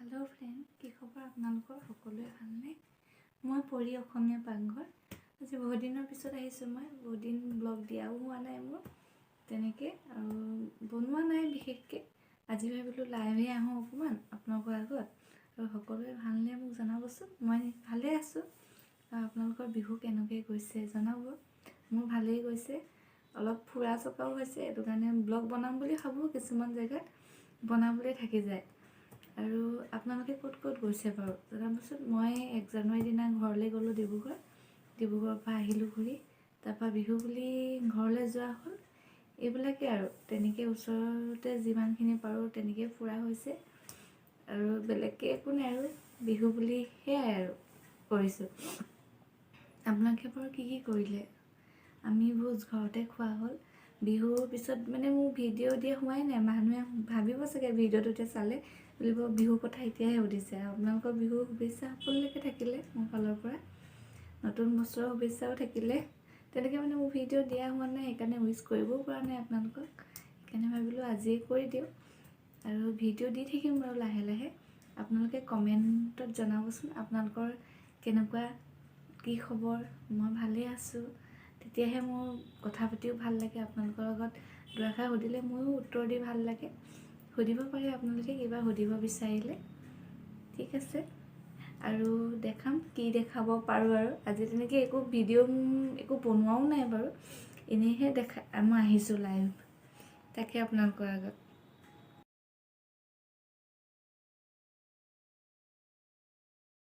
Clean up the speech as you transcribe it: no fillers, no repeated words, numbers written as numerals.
hello friend की खबर आपनालोকৰ সকলোৱে ভালনে মই পৰি অসমীয়া পাকঘৰ আজি বহুত দিনৰ পিছত আহিছো মই বহুত দিন ব্লগ দিয়াও হোৱা নাই মোৰ তেনেকে আৰু বনোৱা নাই বিশেষকে আজি ভাবিলো লাইভে আহো অকমান আপোনালোকৰ আগত আৰু সকলোৱে ভালনে মোক জনাবচোন মই ভালে আছো আপোনালোকৰ বিহু কেনেকৈ গৈছে জনাব মোৰ ভালেই গৈছে অলপ ফুৰা চকাও হৈছে এটো কাৰণে ব্লগ বনাম বুলি ভাবো কিছুমান জায়গাত বনাবলৈ থাকি যায় আৰু আপোনালোকে ক'ত ক'ত গৈছে বাৰু জনাবচোন মই 1 জানুৱাৰী দিনা ঘৰলৈ গলো ডিব্ৰুগড়ৰ পৰা আহিলো ঘূৰি তাৰপা বিহু বুলি ঘৰলৈ যোৱা হ'ল এইবিলাকে আৰু তেনেকে ওচৰতে যিমানখিনি পাৰো তেনেকে ফুৰা হৈছে আৰু বেলেগকে একো নাই আৰু বিহু বুলি হেয়াই আৰু কৰিছো আপোনালোকে বাৰু কি কৰিলে আমি ভোজ ঘৰতে খোৱা হ'ল বিহুৰ পিছত মানে মোৰ ভিডিঅ' দিয়া হোৱাই নাই মানুহে ভাবিব চাগে ভিডিঅ'টোতে চালে বুলিব বিহু কথা এতিয়াহে উঠিছে আপোনালোকৰ বিহু শুভেচ্ছা সকলোকে থাকিলে মোৰ ফালৰ পৰা নতুন বছৰৰ শুভেচ্ছাও থাকিলে তেনেকে মানে মোৰ ভিডিঅ' দিয়া হোৱা নাই সেইকাৰণে উইশ কৰিবও পৰা নাই আপোনালোকক সেইকাৰণে ভাবিলো আজিয়ে কৰি দিও আৰু ভিডিঅ' দি থাকিম বাৰু লাহে লাহে আপোনালোকে কমেন্টত জনাবচোন আপোনালোকৰ কেনেকুৱা কি খবৰ মই ভালে আছো তেতিয়াহে মোৰ কথা পাতিও ভাল লাগে আপোনালোকৰ লগত দুআষাৰ সুধিলে ময়ো উত্তৰ দি ভাল লাগে সুধিব পাৰে আপোনালোকে কিবা সুধিব বিচাৰিলে ঠিক আছে আৰু দেখাম কি দেখাব পাৰো আৰু আজি তেনেকে একো ভিডিঅ' একো বনোৱাও নাই বাৰু এনেহে দেখা মই আহিছো লাইভ তাকে আপোনালোকৰ আগত